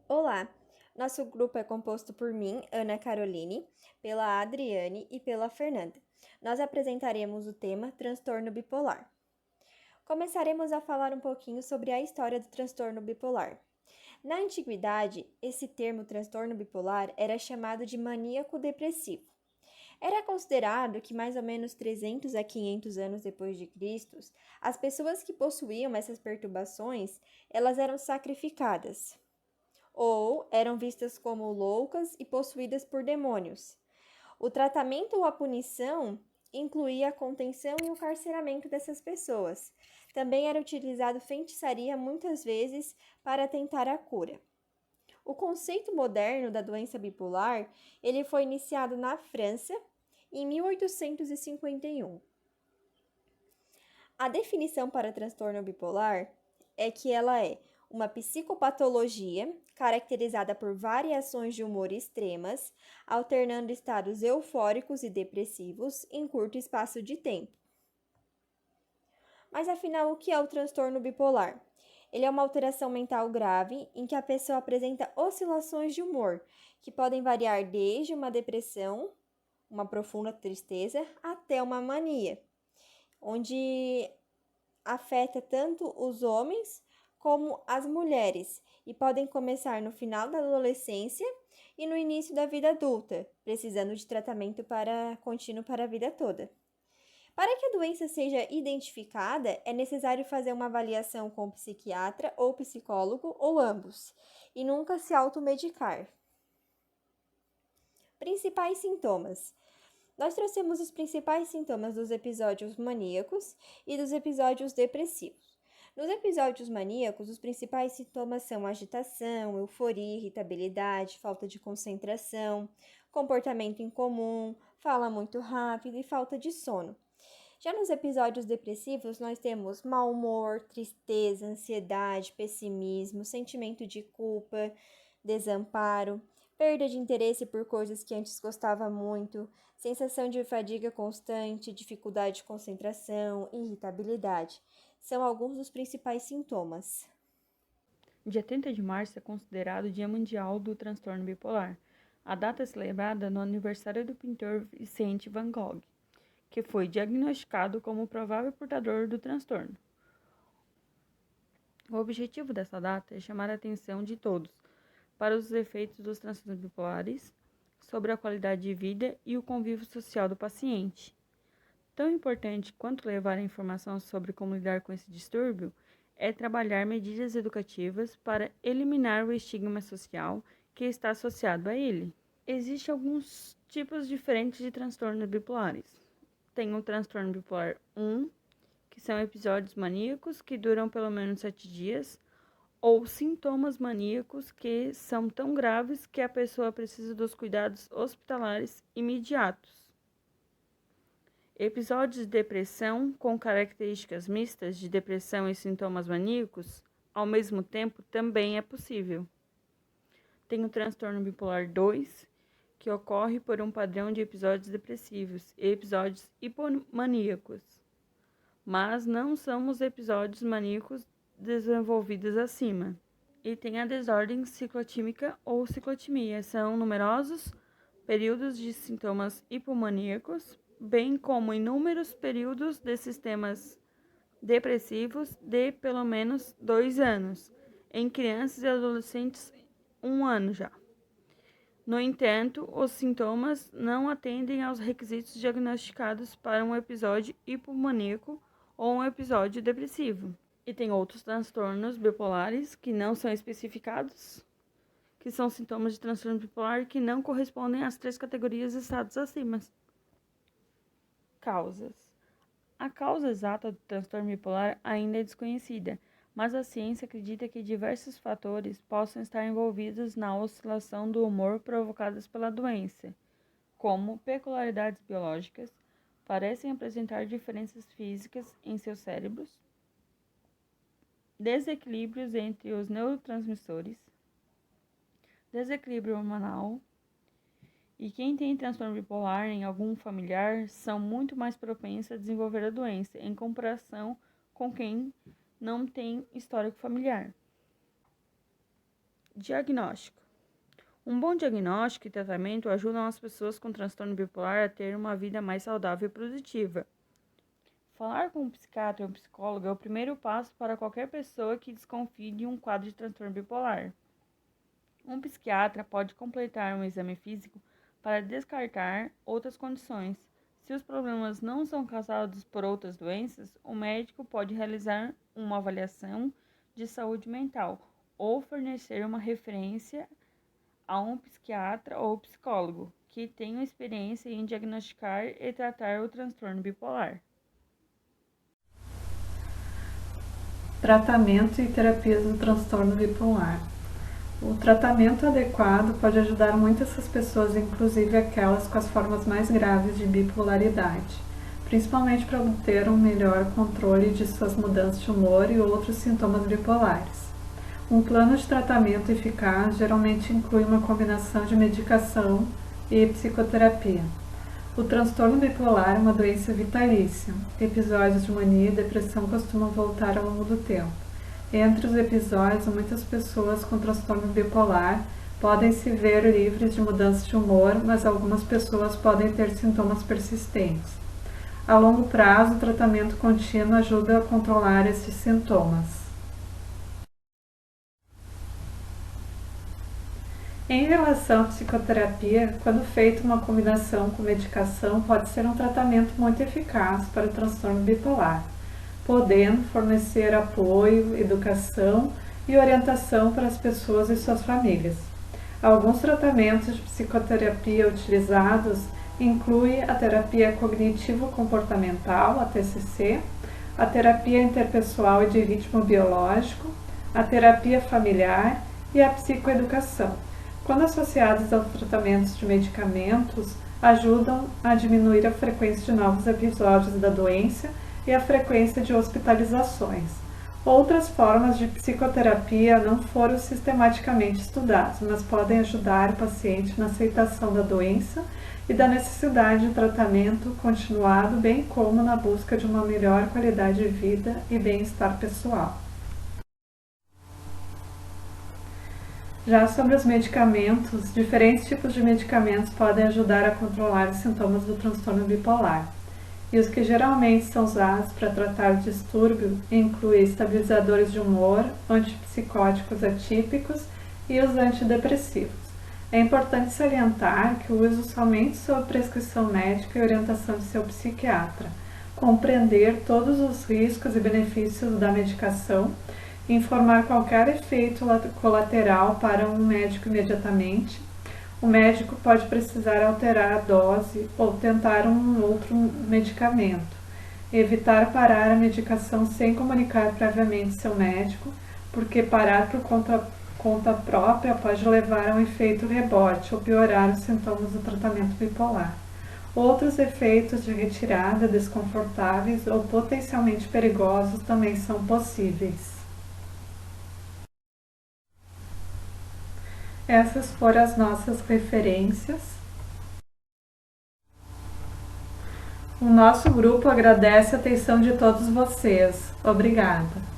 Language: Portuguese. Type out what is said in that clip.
Olá! Nosso grupo é composto por mim, Ana Caroline, pela Adriane e pela Fernanda. Nós apresentaremos o tema transtorno bipolar. Começaremos a falar um pouquinho sobre a história do transtorno bipolar. Na antiguidade, esse termo transtorno bipolar era chamado de maníaco depressivo. Era considerado que mais ou menos 300 a 500 anos depois de Cristo, as pessoas que possuíam essas perturbações, elas eram sacrificadas ou eram vistas como loucas e possuídas por demônios. O tratamento ou a punição incluía a contenção e o carceramento dessas pessoas. Também era utilizado feitiçaria muitas vezes para tentar a cura. O conceito moderno da doença bipolar, ele foi iniciado na França em 1851. A definição para transtorno bipolar é que ela é uma psicopatologia caracterizada por variações de humor extremas, alternando estados eufóricos e depressivos em curto espaço de tempo. Mas afinal, o que é o transtorno bipolar? Ele é uma alteração mental grave em que a pessoa apresenta oscilações de humor, que podem variar desde uma depressão, uma profunda tristeza, até uma mania, onde afeta tanto os homens como as mulheres e podem começar no final da adolescência e no início da vida adulta, precisando de tratamento contínuo para a vida toda. Para que a doença seja identificada, é necessário fazer uma avaliação com o psiquiatra ou psicólogo ou ambos, e nunca se automedicar. Principais sintomas. Nós trouxemos os principais sintomas dos episódios maníacos e dos episódios depressivos. Nos episódios maníacos, os principais sintomas são agitação, euforia, irritabilidade, falta de concentração, comportamento incomum, fala muito rápido e falta de sono. Já nos episódios depressivos, nós temos mau humor, tristeza, ansiedade, pessimismo, sentimento de culpa, desamparo, perda de interesse por coisas que antes gostava muito, sensação de fadiga constante, dificuldade de concentração, irritabilidade. São alguns dos principais sintomas. Dia 30 de março é considerado o Dia Mundial do Transtorno Bipolar. A data é celebrada no aniversário do pintor Vicente Van Gogh, que foi diagnosticado como provável portador do transtorno. O objetivo dessa data é chamar a atenção de todos para os efeitos dos transtornos bipolares sobre a qualidade de vida e o convívio social do paciente. Tão importante quanto levar a informação sobre como lidar com esse distúrbio é trabalhar medidas educativas para eliminar o estigma social que está associado a ele. Existem alguns tipos diferentes de transtornos bipolares. Tem o transtorno bipolar 1, que são episódios maníacos que duram pelo menos 7 dias, ou sintomas maníacos que são tão graves que a pessoa precisa dos cuidados hospitalares imediatos. Episódios de depressão com características mistas de depressão e sintomas maníacos, ao mesmo tempo, também é possível. Tem o transtorno bipolar 2, que ocorre por um padrão de episódios depressivos e episódios hipomaníacos, mas não são os episódios maníacos desenvolvidos acima. E tem a desordem ciclotímica ou ciclotimia. São numerosos períodos de sintomas hipomaníacos, bem como inúmeros períodos de sistemas depressivos de pelo menos 2 anos, em crianças e adolescentes 1 ano já. No entanto, os sintomas não atendem aos requisitos diagnosticados para um episódio hipomaníaco ou um episódio depressivo. E tem outros transtornos bipolares que não são especificados, que são sintomas de transtorno bipolar que não correspondem às 3 categorias estados acima. Causas. A causa exata do transtorno bipolar ainda é desconhecida, mas a ciência acredita que diversos fatores possam estar envolvidos na oscilação do humor provocadas pela doença, como peculiaridades biológicas, parecem apresentar diferenças físicas em seus cérebros, desequilíbrios entre os neurotransmissores, desequilíbrio hormonal, e quem tem transtorno bipolar em algum familiar são muito mais propensos a desenvolver a doença, em comparação com quem não tem histórico familiar. Diagnóstico. Um bom diagnóstico e tratamento ajudam as pessoas com transtorno bipolar a ter uma vida mais saudável e produtiva. Falar com um psiquiatra ou um psicólogo é o primeiro passo para qualquer pessoa que desconfie de um quadro de transtorno bipolar. Um psiquiatra pode completar um exame físico para descartar outras condições. Se os problemas não são causados por outras doenças, o médico pode realizar uma avaliação de saúde mental ou fornecer uma referência a um psiquiatra ou psicólogo que tenham experiência em diagnosticar e tratar o transtorno bipolar. Tratamento e terapias do transtorno bipolar. O tratamento adequado pode ajudar muitas essas pessoas, inclusive aquelas com as formas mais graves de bipolaridade, principalmente para obter um melhor controle de suas mudanças de humor e outros sintomas bipolares. Um plano de tratamento eficaz geralmente inclui uma combinação de medicação e psicoterapia. O transtorno bipolar é uma doença vitalícia. Episódios de mania e depressão costumam voltar ao longo do tempo. Entre os episódios, muitas pessoas com transtorno bipolar podem se ver livres de mudanças de humor, mas algumas pessoas podem ter sintomas persistentes. A longo prazo, o tratamento contínuo ajuda a controlar esses sintomas. Em relação à psicoterapia, quando feita uma combinação com medicação, pode ser um tratamento muito eficaz para o transtorno bipolar, podendo fornecer apoio, educação e orientação para as pessoas e suas famílias. Alguns tratamentos de psicoterapia utilizados incluem a terapia cognitivo-comportamental, a TCC, a terapia interpessoal e de ritmo biológico, a terapia familiar e a psicoeducação. Quando associados aos tratamentos de medicamentos, ajudam a diminuir a frequência de novos episódios da doença e a frequência de hospitalizações. Outras formas de psicoterapia não foram sistematicamente estudadas, mas podem ajudar o paciente na aceitação da doença e da necessidade de tratamento continuado, bem como na busca de uma melhor qualidade de vida e bem-estar pessoal. Já sobre os medicamentos, diferentes tipos de medicamentos podem ajudar a controlar os sintomas do transtorno bipolar. E os que geralmente são usados para tratar o distúrbio incluem estabilizadores de humor, antipsicóticos atípicos e os antidepressivos. É importante salientar que o uso somente sob prescrição médica e orientação de seu psiquiatra, compreender todos os riscos e benefícios da medicação, informar qualquer efeito colateral para um médico imediatamente. O médico pode precisar alterar a dose ou tentar um outro medicamento. Evitar parar a medicação sem comunicar previamente seu médico, porque parar por conta própria pode levar a um efeito rebote ou piorar os sintomas do tratamento bipolar. Outros efeitos de retirada desconfortáveis ou potencialmente perigosos também são possíveis. Essas foram as nossas referências. O nosso grupo agradece a atenção de todos vocês. Obrigada.